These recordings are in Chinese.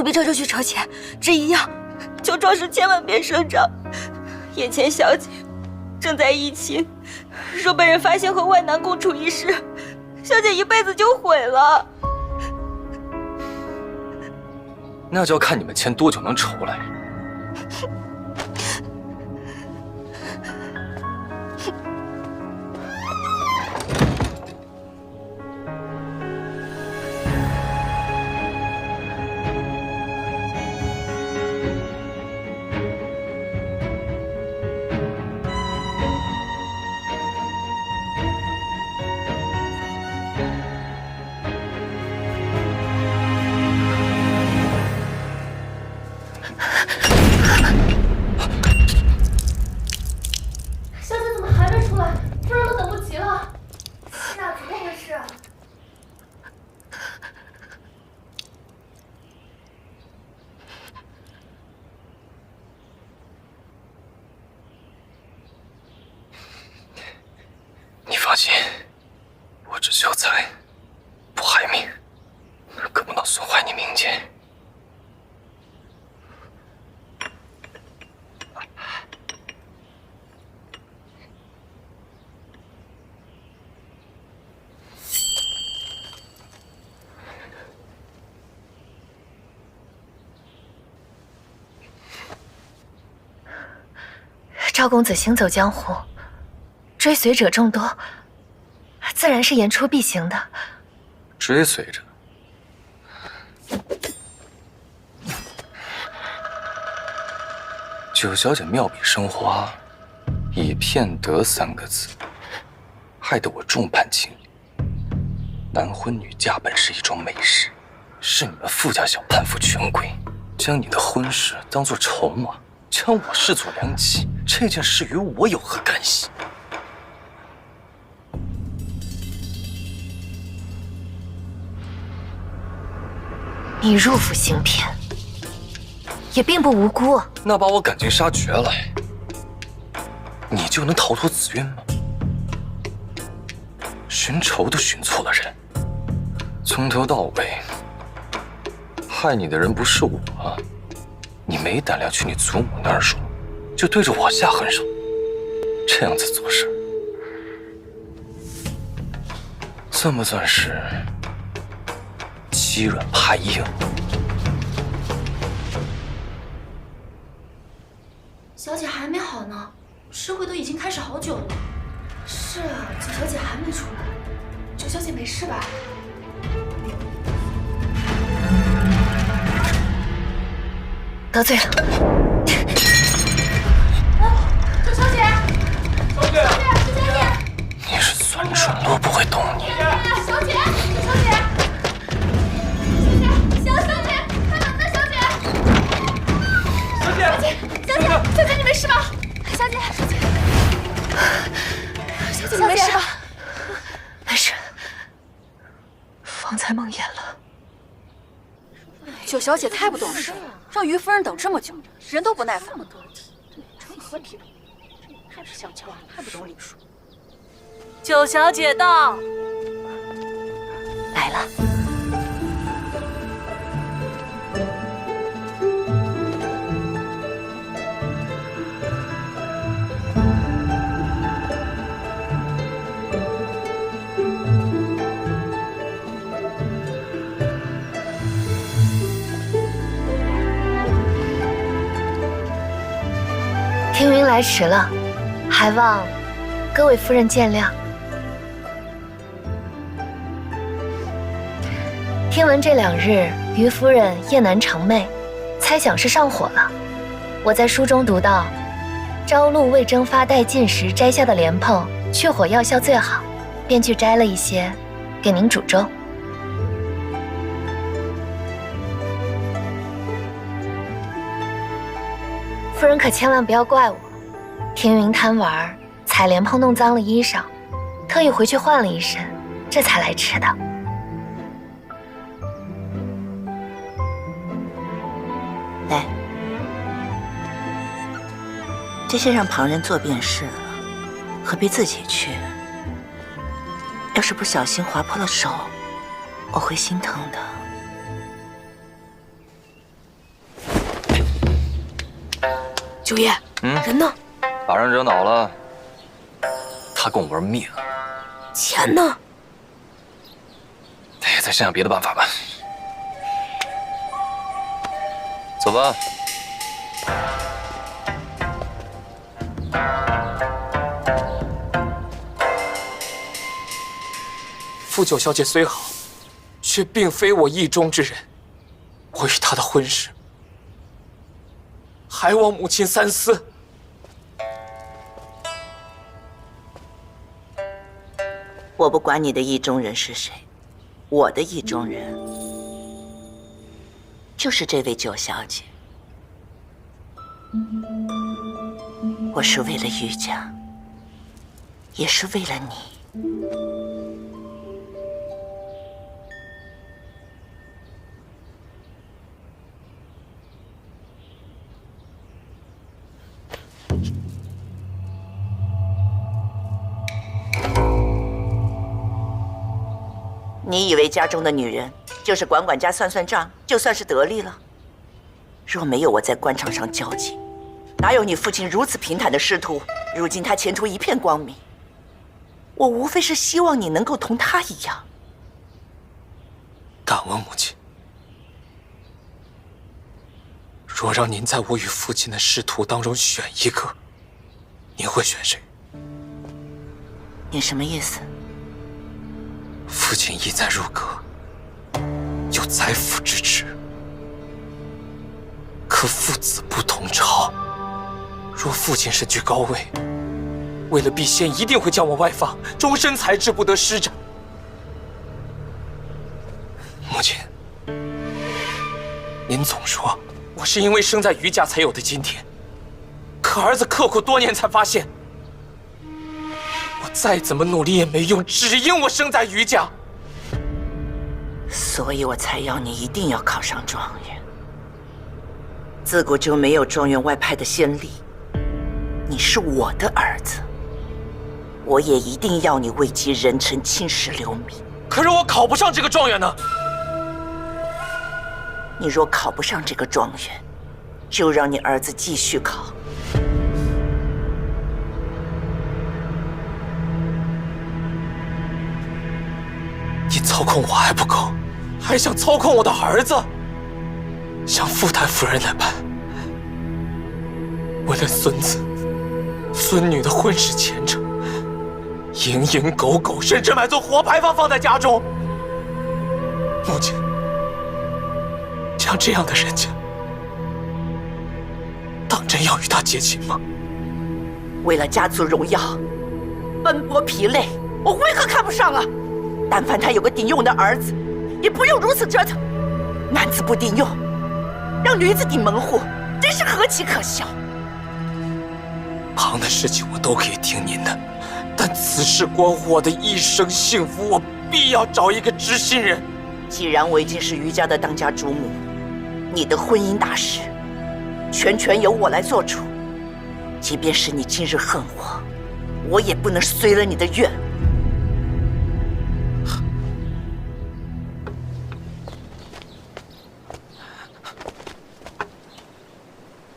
不必这就去筹钱，这一样，求壮士千万别声张。眼前小姐正在疫情，若被人发现和外男共处一室，小姐一辈子就毁了。那就要看你们钱多久能筹来。放心，我只求财，不害命，可不能损坏你名节。赵公子行走江湖，追随者众多，自然是言出必行的。追随着？九小姐妙笔生花，以骗得3个字，害得我众叛亲离。男婚女嫁本是一桩美事，是你们富家小攀附权贵，将你的婚事当作筹码，将我视作良妻，这件事与我有何干系？你入府行骗，也并不无辜啊。那把我赶尽杀绝来，你就能逃脱紫渊吗？寻仇都寻错了人，从头到尾害你的人不是我，你没胆量去你祖母那儿说，就对着我下狠手，这样子做事，算不算是欺软怕硬？小姐还没好呢，诗会都已经开始好久了。是啊，九小姐还没出来。九小姐没事吧？得罪了。九小姐，小姐，九小姐，你是酸蠢，我不会懂你。小姐，九小姐，小姐，开门的小姐，小姐，你没事吧？小姐，你没事吧？没事，方才梦魇了。九小姐太不懂事了，让于夫人等这么久，人都不耐烦了。成何体统？太不像话了，太不懂礼数。九小姐到，来了。听云来迟了，还望各位夫人见谅。听闻这2日于夫人夜难成寐，猜想是上火了。我在书中读到，朝露未蒸发殆尽时摘下的莲蓬，去火药效最好，便去摘了一些，给您煮粥。夫人可千万不要怪我，听云贪玩，踩莲蓬弄脏了衣裳，特意回去换了一身，这才来吃的。来，这些让旁人做便是了，何必自己去？要是不小心划破了手，我会心疼的。九爷，人呢？把人惹恼了，他跟我玩命。钱呢？哎，再想想别的办法吧。走吧。傅九小姐虽好，却并非我意中之人。我与她的婚事，还望母亲三思。我不管你的意中人是谁，我的意中人就是这位九小姐。我是为了余家，也是为了你。你以为家中的女人就是管管家、算算账，就算是得力了？若没有我在官场上交集，哪有你父亲如此平坦的仕途？如今他前途一片光明，我无非是希望你能够同他一样。敢问母亲，若让您在我与父亲的仕途当中选一个，您会选谁？你什么意思？父亲意在入阁，有宰辅之职，可父子不同朝。若父亲身居高位，为了避嫌，一定会将我外放，终身才智不得施展。母亲，您总说我是因为生在余家才有的今天，可儿子刻苦多年才发现，我再怎么努力也没用，只因我生在余家。所以我才要你一定要考上状元。自古就没有状元外派的先例，你是我的儿子，我也一定要你位极人臣，青史留名。可是我考不上这个状元呢？你若考不上这个状元，就让你儿子继续考。你操控我还不够，还想操控我的儿子？像傅太夫人那般，为了孙子、孙女的婚事前程，蝇营狗苟，甚至买座活牌坊放在家中。母亲，像这样的人家，当真要与他结亲吗？为了家族荣耀，奔波疲累，我为何看不上啊？但凡他有个顶用的儿子，也不用如此折腾。男子不顶用，让女子顶门户，真是何其可笑！旁的事情我都可以听您的，但此事关乎我的一生幸福，我必要找一个知心人。既然我已经是余家的当家主母，你的婚姻大事，全由我来做主。即便是你今日恨我，我也不能随了你的愿。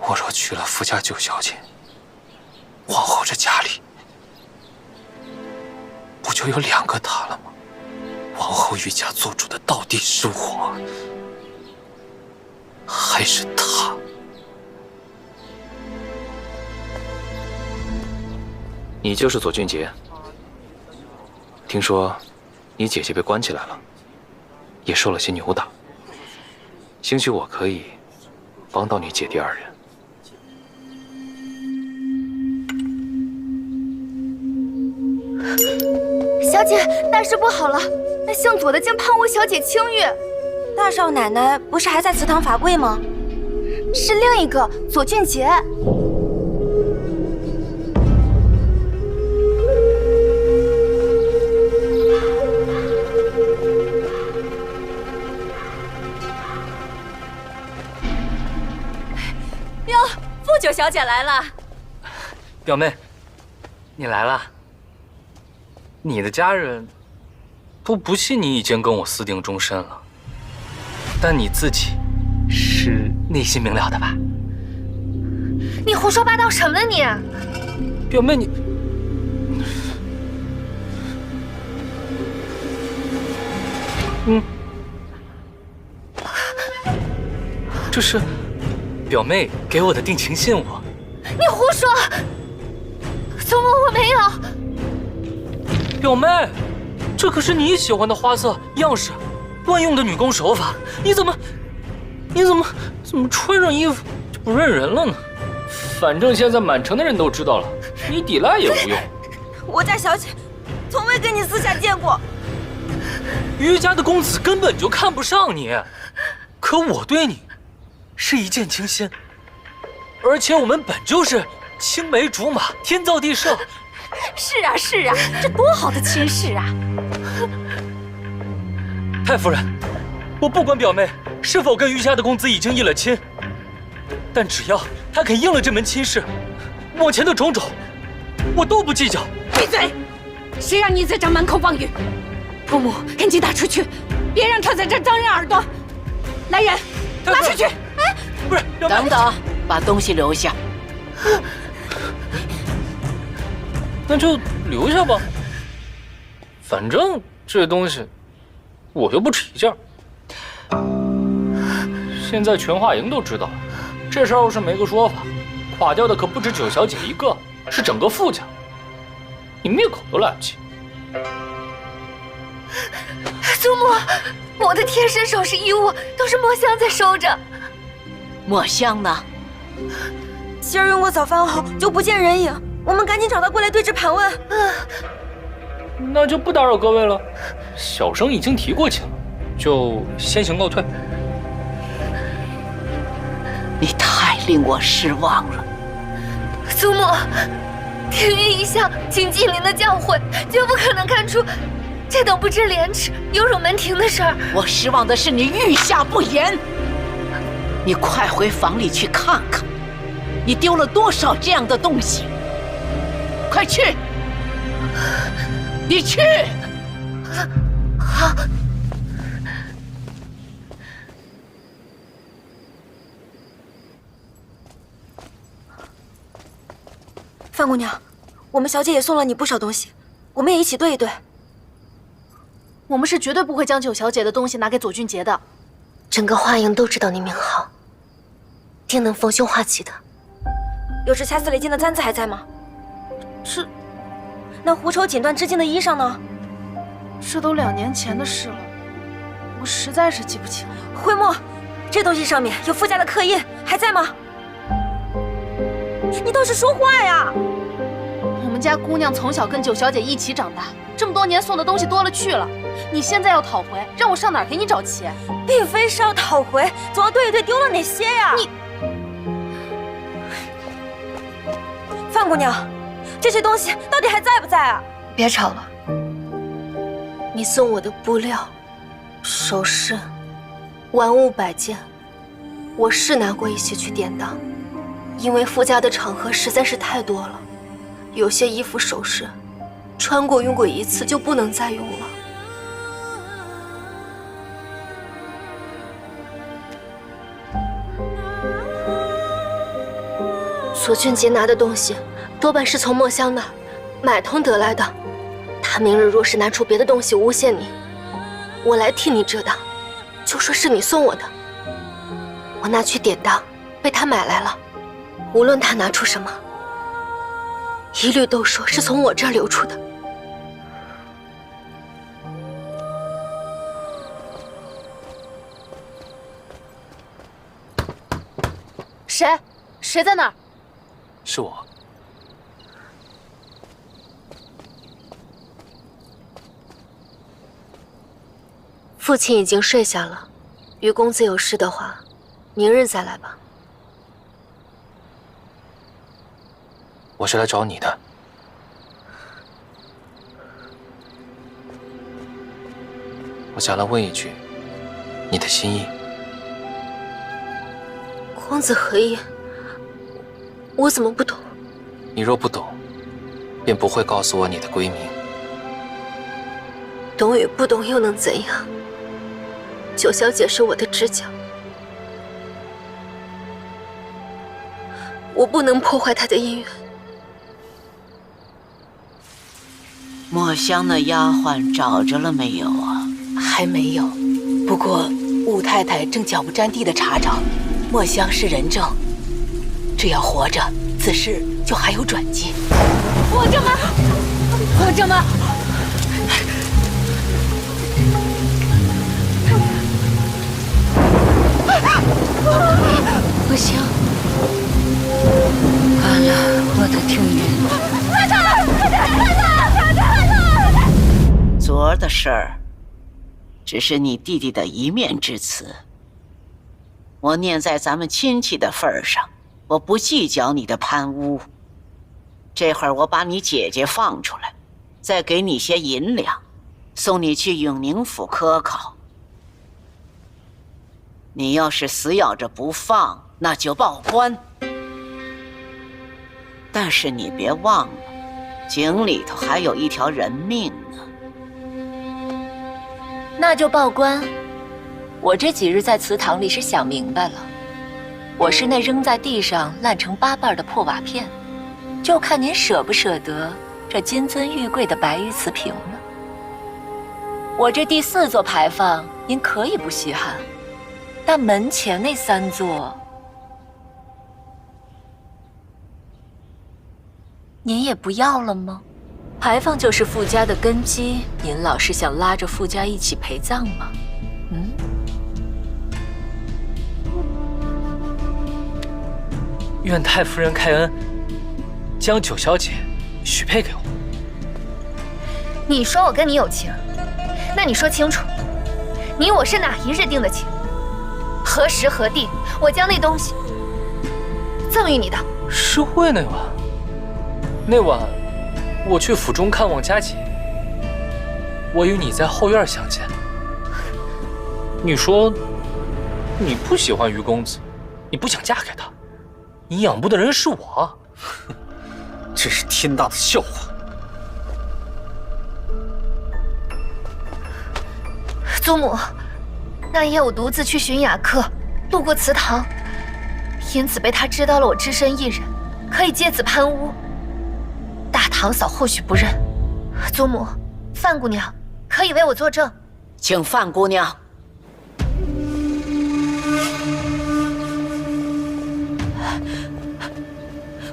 我若娶了傅家九小姐，往后这家里不就有2个她了吗？往后余家做主的到底是我，还是她？你就是左俊杰。听说你姐姐被关起来了，也受了些扭打，兴许我可以帮到你姐弟2人。小姐，大事不好了！那姓左的竟判我小姐清誉。大少奶奶不是还在祠堂罚跪吗？是另一个左俊杰。哟，傅九小姐来了。表妹，你来了。你的家人都不信你已经跟我私定终身了，但你自己是内心明了的吧？你胡说八道什么呢你？表妹你，这是表妹给我的定情信物。你胡说！苏木，我没有。表妹，这可是你喜欢的花色、样式、惯用的女工手法，你怎么穿上衣服就不认人了呢？反正现在满城的人都知道了，你抵赖也无用。我家小姐从未跟你私下见过。余家的公子根本就看不上你，可我对你是一见倾心，而且我们本就是青梅竹马，天造地设。是啊是啊，这多好的亲事啊！太夫人，我不管表妹是否跟余家的公子已经议了亲，但只要他肯应了这门亲事，往前的种种我都不计较。闭嘴！谁让你在这满口妄语？伯母，赶紧打出去，别让他在这张人耳朵。来人，拉出去！哎，不是，等等，把东西留下。那就留下吧，反正这东西我又不值一件。现在全华营都知道了，这事儿要是没个说法，垮掉的可不止九小姐一个，是整个傅家，你灭口都来不及。苏木，我的贴身首饰衣物都是墨香在收着。墨香呢？希儿用过早饭后就不见人影，我们赶紧找他过来对质盘问。那就不打扰各位了，小生已经提过亲了，就先行告退。你太令我失望了，苏木，廷玉一向谨记您的教诲，绝不可能干出这等不知廉耻、有辱门庭的事儿。我失望的是你御下不严。你快回房里去看看，你丢了多少这样的东西？快去！你去！好。范姑娘，我们小姐也送了你不少东西，我们也一起对一对。我们是绝对不会将九小姐的东西拿给左俊杰的。整个花营都知道你命好，定能逢凶化吉的。有只掐死雷金的簪子还在吗？是。那狐愁锦缎织金的衣裳呢？这都2年前的事了，我实在是记不清了。慧墨，这东西上面有傅家的刻印，还在吗？你倒是说话呀！我们家姑娘从小跟九小姐一起长大，这么多年送的东西多了去了，你现在要讨回，让我上哪儿给你找齐？并非是要讨回，总要对一对丢了哪些呀？你，范姑娘，这些东西到底还在不在啊？别吵了。你送我的布料、首饰、玩物摆件，我是拿过一些去典当，因为傅家的场合实在是太多了，有些衣服首饰，穿过用过一次就不能再用了。左俊杰拿的东西，多半是从墨香那儿买通得来的。他明日若是拿出别的东西诬陷你，我来替你遮挡，就说是你送我的。我拿去典当，被他买来了。无论他拿出什么，一律都说是从我这儿流出的。谁？谁在那儿？是我。父亲已经睡下了，于公子有事的话，明日再来吧。我是来找你的。我想来问一句，你的心意。公子何意？我怎么不懂？你若不懂，便不会告诉我你的归名。懂与不懂又能怎样？九小姐是我的知交，我不能破坏他的姻缘。墨香的丫鬟找着了没有啊？还没有，不过武太太正脚不沾地的查找，墨香是人证，只要活着，此事就还有转机。我正妈，我正妈，墨香，完了，我的庭云。昨儿的事儿，只是你弟弟的一面之词。我念在咱们亲戚的份上，我不计较你的贪污。这会儿我把你姐姐放出来，再给你些银两，送你去永宁府科考。你要是死咬着不放，那就报官。但是你别忘了，井里头还有一条人命呢。那就报官。我这几日在祠堂里是想明白了，我是那扔在地上烂成8瓣的破瓦片，就看您舍不舍得这金尊玉贵的白玉瓷瓶了。我这第4座牌坊，您可以不稀罕，但门前那3座，您也不要了吗？牌坊就是傅家的根基，您老是想拉着傅家一起陪葬吗？愿太夫人开恩，将九小姐许配给我。你说我跟你有情，那你说清楚，你我是哪一日定的情？何时何地，我将那东西赠与你的？诗会那晚，我去府中看望佳姐，我与你在后院相见。你说你不喜欢于公子，你不想嫁给他，你仰慕的人是我。这是天大的笑话。祖母，那夜我独自去寻雅客，路过祠堂，因此被他知道了我只身一人，可以借此攀污。大堂嫂或许不认，祖母，范姑娘可以为我作证。请范姑娘。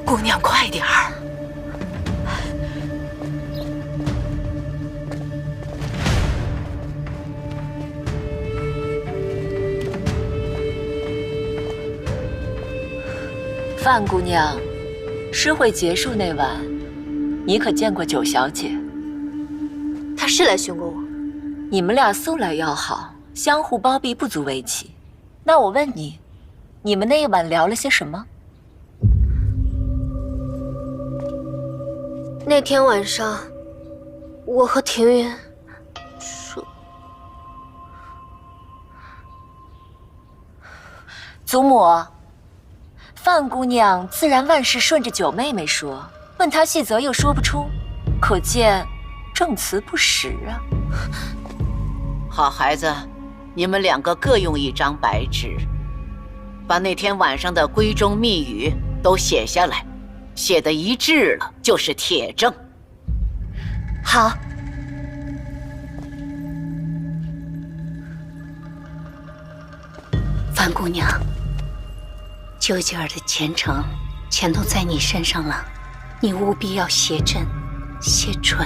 姑娘，快点儿！范姑娘，诗会结束那晚，你可见过九小姐？他是来寻过我。你们俩素来要好，相互包庇不足为奇。那我问你，你们那一晚聊了些什么？那天晚上，我和庭云说，祖母，范姑娘自然万事顺着九妹妹说，问她细则又说不出，可见证词不实啊。好孩子，你们2个各用1张白纸，把那天晚上的闺中密语都写下来，写得一致了就是铁证。好。范姑娘，九姐儿的前程全都在你身上了，你务必要写真写准。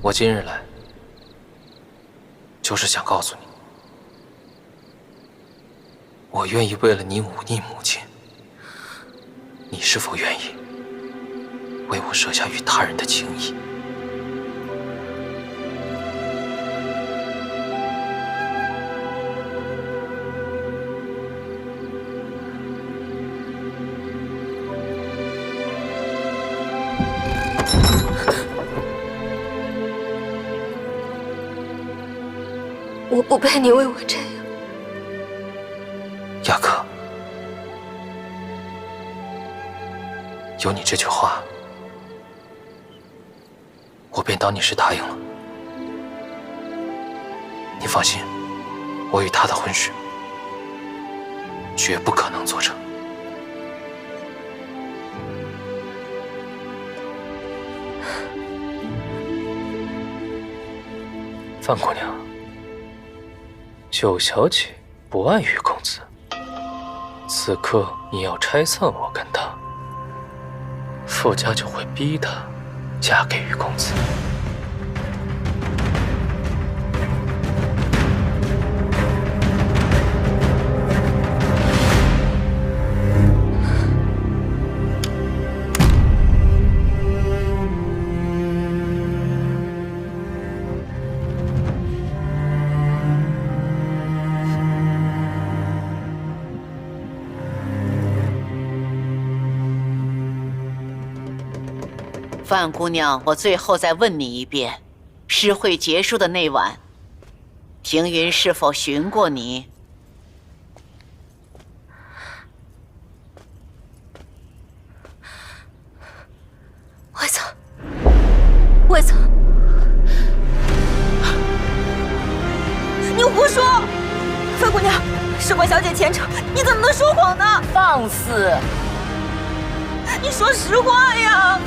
我今日来，就是想告诉你，我愿意为了你忤逆母亲，你是否愿意为我舍下与他人的情谊？我不配你为我这样。雅克，有你这句话，我便当你是答应了。你放心，我与他的婚事绝不可能做成。范姑娘，九小姐不爱于公子，此刻你要拆散我跟他，傅家就会逼她嫁给于公子。范姑娘，我最后再问你一遍，诗会结束的那晚，庭云是否寻过你？未曾。你胡说！范姑娘，事关小姐前程，你怎么能说谎呢？放肆！你说实话呀！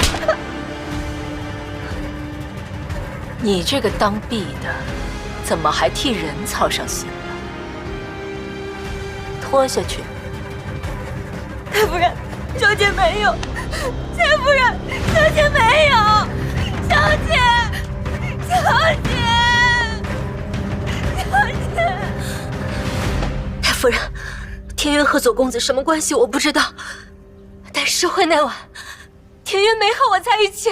你这个当婢的，怎么还替人操上心了？拖下去。太夫人，小姐没有。太夫人，小姐没有。小姐，小姐，小姐。太夫人，庭云和左公子什么关系我不知道，但诗会那晚，庭云没和我在一起。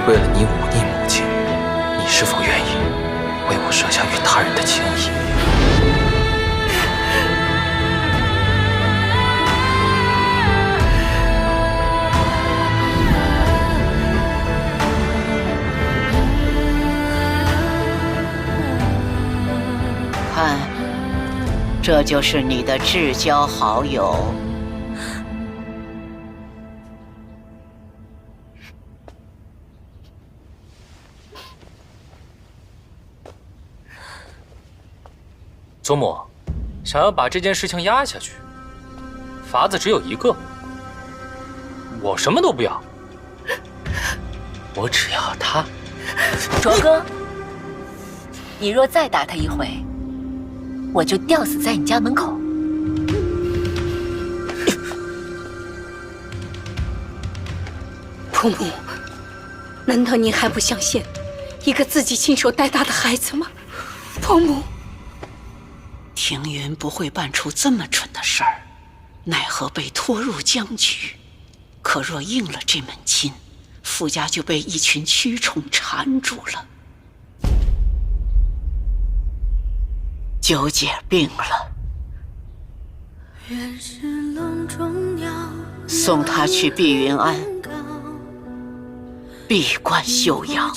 为了你忤逆母亲，你是否愿意为我舍下与他人的情谊？看，这就是你的至交好友。祖母，想要把这件事情压下去，法子只有一个，我什么都不要，我只要他。卓哥，你若再打他一回，我就吊死在你家门口。婆母，难道您还不相信一个自己亲手带大的孩子吗？婆母。庭云不会办出这么蠢的事儿，奈何被拖入僵局。可若应了这门亲，傅家就被一群蛆虫缠住了。九姐病了，送她去碧云庵闭关休养。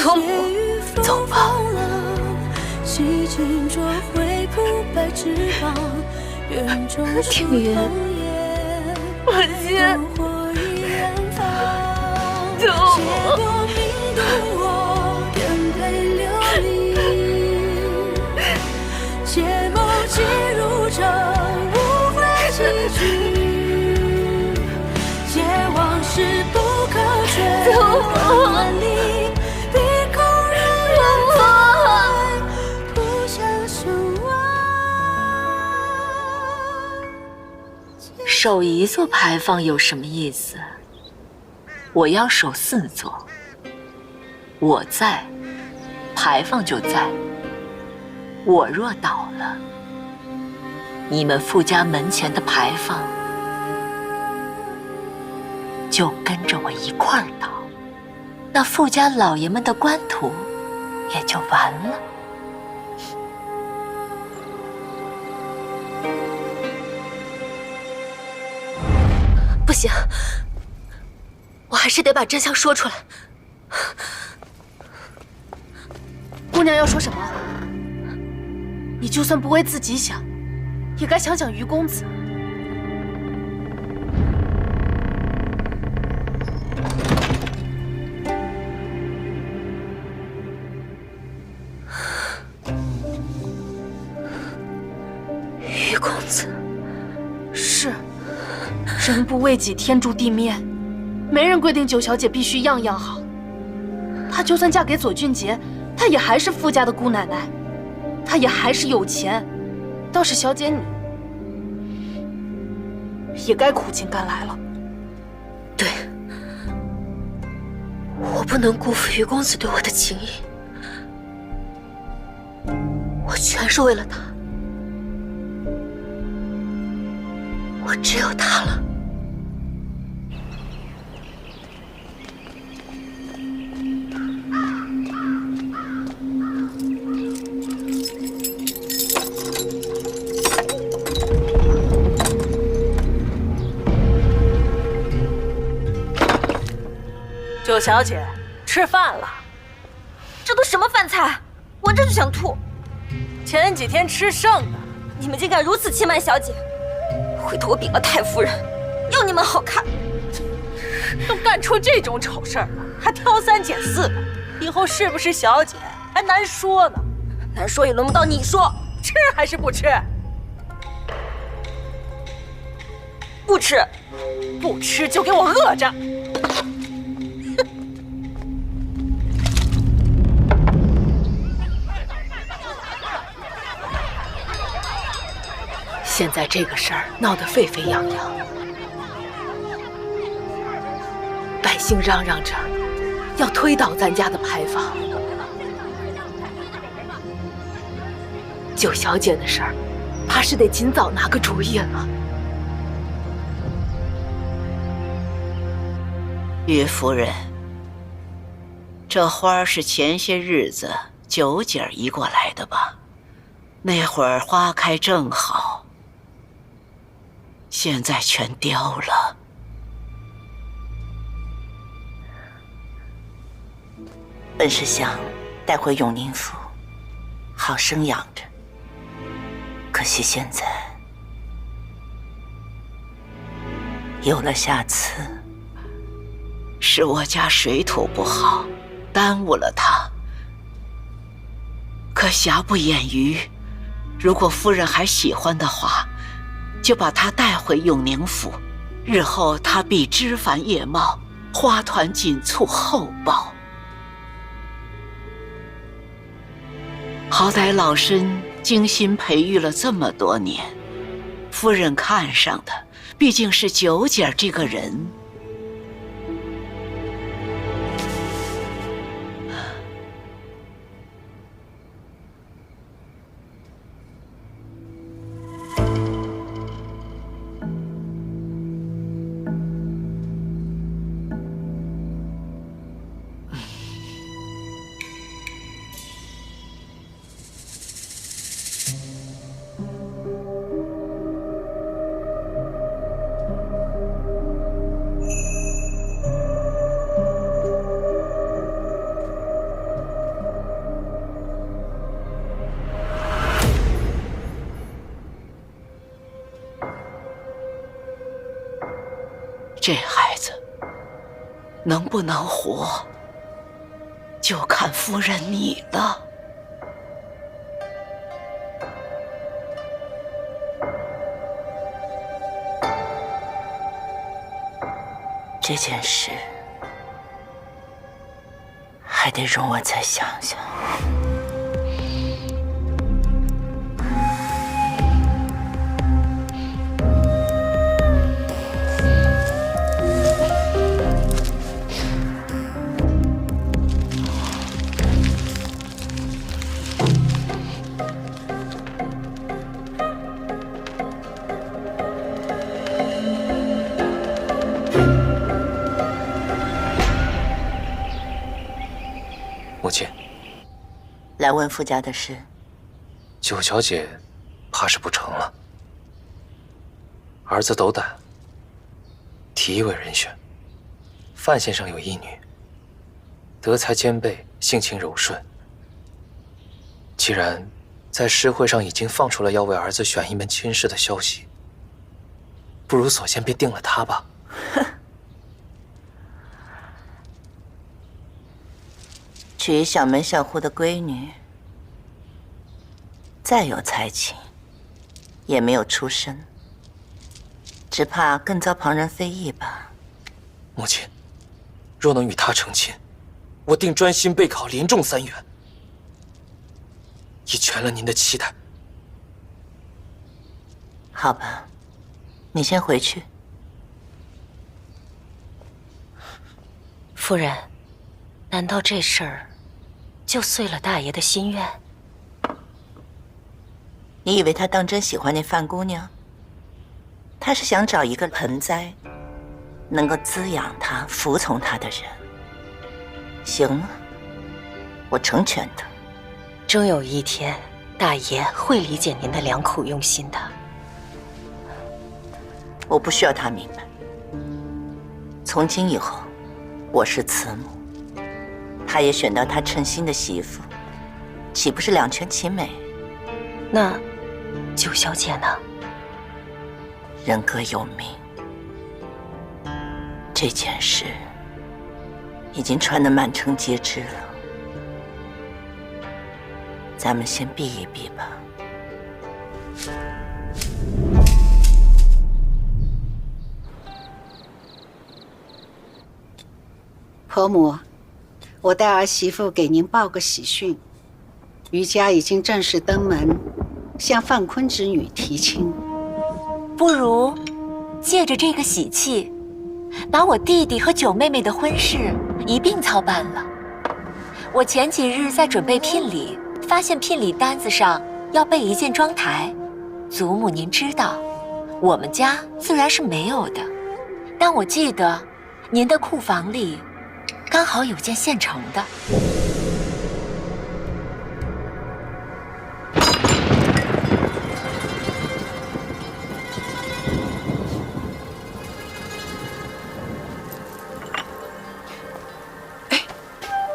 祖母，走吧。庭云，母亲，祖母。守一座牌坊有什么意思？我要守4座，我在，牌坊就在。我若倒了，你们傅家门前的牌坊就跟着我一块儿倒，那傅家老爷们的官途也就完了。不行，我还是得把真相说出来。姑娘要说什么？你就算不为自己想，也该想想于公子。于公子，是，人不为己，天诛地灭。没人规定九小姐必须样样好。她就算嫁给左俊杰，她也还是傅家的姑奶奶，她也还是有钱。倒是小姐你，也该苦尽甘来了。对，我不能辜负于公子对我的情谊，我全是为了他，我只有他了。九小姐，吃饭了。这都什么饭菜，闻着就想吐。前几天吃剩的。你们竟敢如此欺瞒小姐！回头我禀了太夫人，要你们好看。都干出这种丑事儿了，还挑三拣四的，以后是不是小姐还难说呢。难说也轮不到你说。吃还是不吃？不吃。不吃就给我饿着。现在这个事儿闹得沸沸扬扬，百姓嚷嚷着要推倒咱家的牌坊。九小姐的事儿，怕是得尽早拿个主意了。于夫人，这花是前些日子九姐移过来的吧？那会儿花开正好。现在全凋了。本是想带回永宁府，好生养着。可惜现在有了下次，是我家水土不好，耽误了它。可瑕不掩瑜，如果夫人还喜欢的话，就把她带回永宁府，日后她必枝繁叶茂，花团锦簇厚报。好歹老身精心培育了这么多年，夫人看上的毕竟是九姐这个人。这孩子能不能活，就看夫人你了。这件事还得容我再想想。来问傅家的事。九小姐，怕是不成了。儿子斗胆，提一位人选。范先生有一女，德才兼备，性情柔顺。既然在诗会上已经放出了要为儿子选一门亲事的消息，不如索性便定了她吧。娶小门小户的闺女，再有才情，也没有出身，只怕更遭旁人非议吧。母亲，若能与她成亲，我定专心备考，连中3元，以全了您的期待。好吧，你先回去。夫人，难道这事儿就遂了大爷的心愿？你以为他当真喜欢那范姑娘？他是想找一个盆栽，能够滋养他、服从他的人。行吗？我成全他。终有一天，大爷会理解您的良苦用心的。我不需要他明白。从今以后，我是慈母，他也选到他称心的媳妇，岂不是两全其美？那九小姐呢？人各有命，这件事已经传得满城皆知了。咱们先避一避吧。婆母，我带儿媳妇给您报个喜讯，余家已经正式登门，向范坤之女提亲。不如借着这个喜气，把我弟弟和九妹妹的婚事一并操办了。我前几日在准备聘礼，发现聘礼单子上要备一件妆台。祖母您知道，我们家自然是没有的，但我记得您的库房里刚好有件现成的。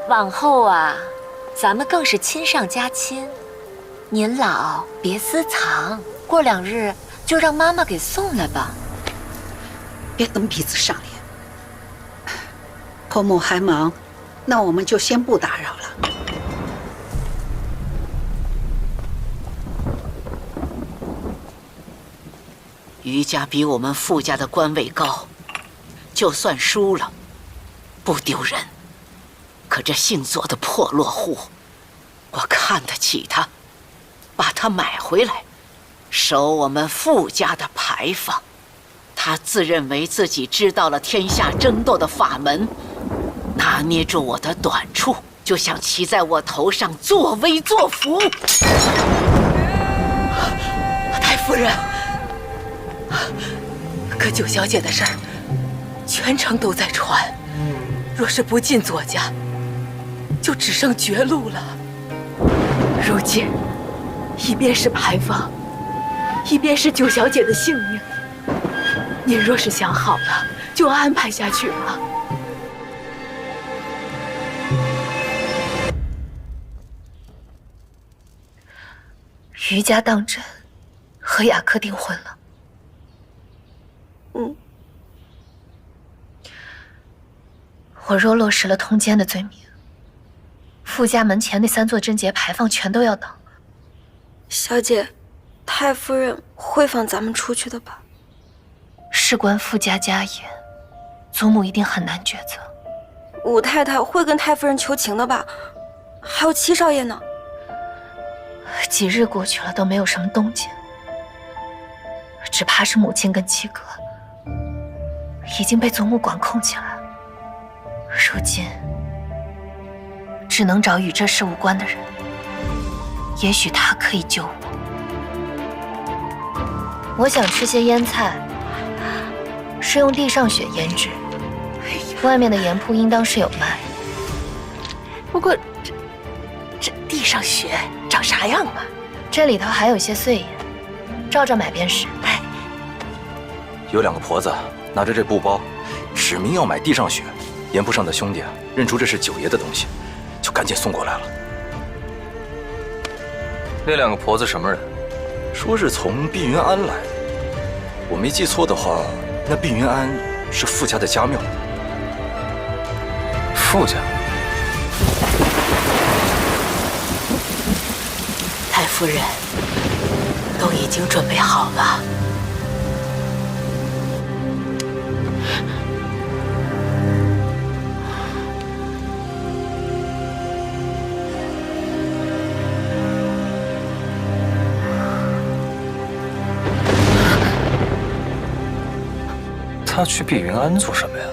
往后啊，咱们更是亲上加亲。您老别私藏，过2日就让妈妈给送来吧。别蹬鼻子上脸。婆母还忙，那我们就先不打扰了。余家比我们傅家的官位高，就算输了，不丢人。可这姓左的破落户，我看得起他，把他买回来，守我们傅家的牌坊。他自认为自己知道了天下争斗的法门，拿捏住我的短处，就想骑在我头上作威作福。太夫人，可九小姐的事儿，全城都在传，若是不进左家，就只剩绝路了。如今，一边是牌坊，一边是九小姐的性命。您若是想好了，就安排下去吧。余家当真和雅克订婚了。我若落实了通奸的罪名，傅家门前那3座贞节牌坊全都要倒了。小姐，太夫人会放咱们出去的吧？事关傅家家业，祖母一定很难抉择。武太太会跟太夫人求情的吧？还有七少爷呢？几日过去了都没有什么动静，只怕是母亲跟七哥已经被祖母管控起来了。如今只能找与这事无关的人，也许他可以救我。我想吃些腌菜，是用地上血腌制，外面的盐铺应当是有卖。不过这地上上血长啥样啊？这里头还有些碎银，照着买便是。有2个婆子拿着这布包，指明要买地上血。盐铺上的兄弟认出这是九爷的东西，就赶紧送过来了。那2个婆子什么人？说是从碧云庵来的。我没记错的话，那碧云庵是傅家的家庙。傅家？太夫人都已经准备好了。他去碧云庵做什么呀？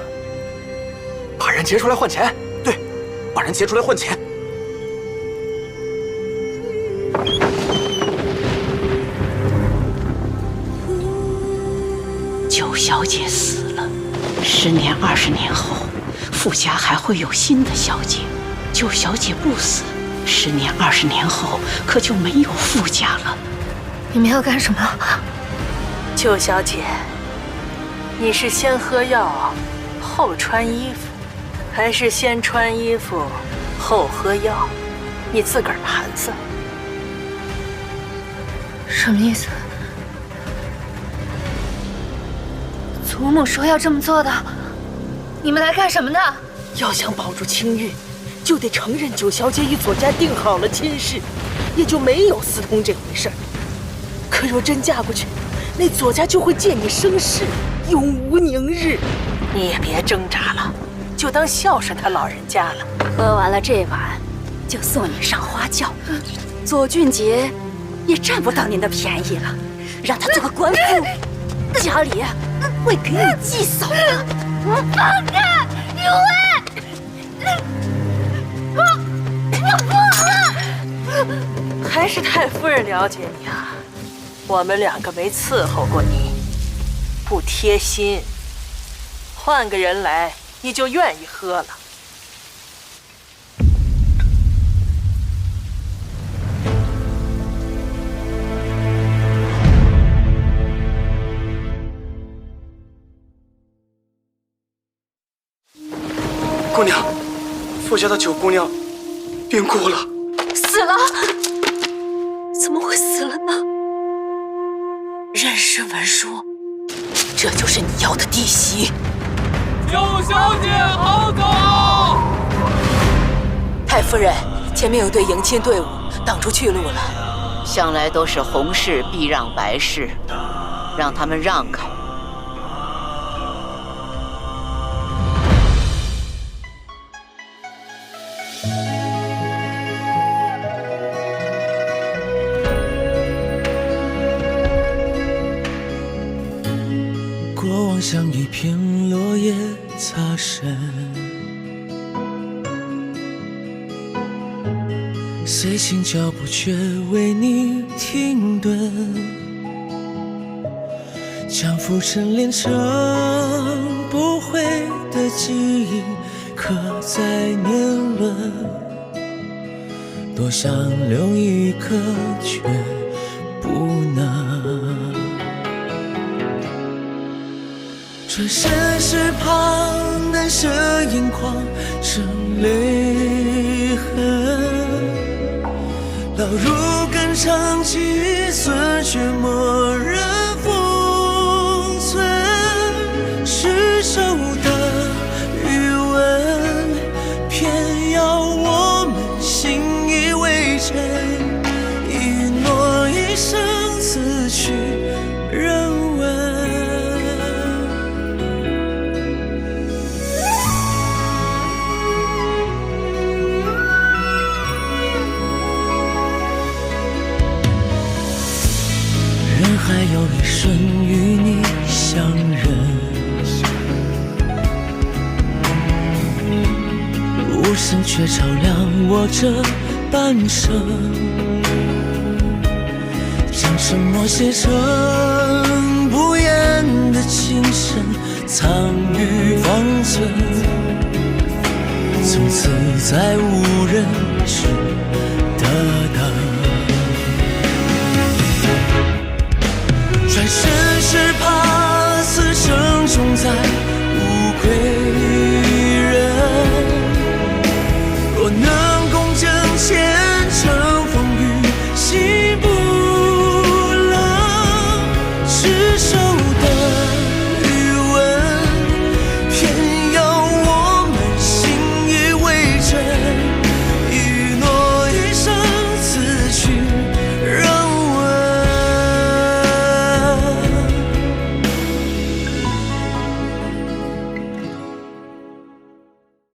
把人劫出来换钱。对，把人劫出来换钱。九小姐死了，10年、20年后，傅家还会有新的小姐。九小姐不死，10年、20年后可就没有傅家了。你们要干什么？九小姐，你是先喝药后穿衣服，还是先穿衣服后喝药？你自个儿盘算。什么意思？祖母说要这么做的，你们来干什么的？要想保住清誉，就得承认九小姐与左家定好了亲事，也就没有私通这回事儿。可若真嫁过去，那左家就会见你生事，永无宁日。你也别挣扎了，就当孝顺他老人家了。喝完了这碗，就送你上花轿。左俊杰也占不到您的便宜了，让他做个官夫，家里会给你祭扫的。放开，有爱！还是太夫人了解你啊，我们2个没伺候过你，不贴心。换个人来，你就愿意喝了。姑娘，傅家的九姑娘病故了。死了？怎么会死了呢？认尸文书，这就是你要的弟媳。九小姐好走！太夫人，前面有队迎亲队伍挡住去路了。向来都是红事避让白事，让他们让开。过往像一片落叶擦身，随行脚步却为你停顿，将浮沉炼成不悔的记忆，刻在年轮。多想留一颗，却不能。转身时旁，难舍眼眶成泪痕。老如肝肠积损，却蓦然封存。失手的余温，偏要我们信以为真。一诺一生，此去人闻。还有一瞬与你相认，无声却照亮我这半生，将沉默写成不言的情深，藏于方寸，从此再无人知的的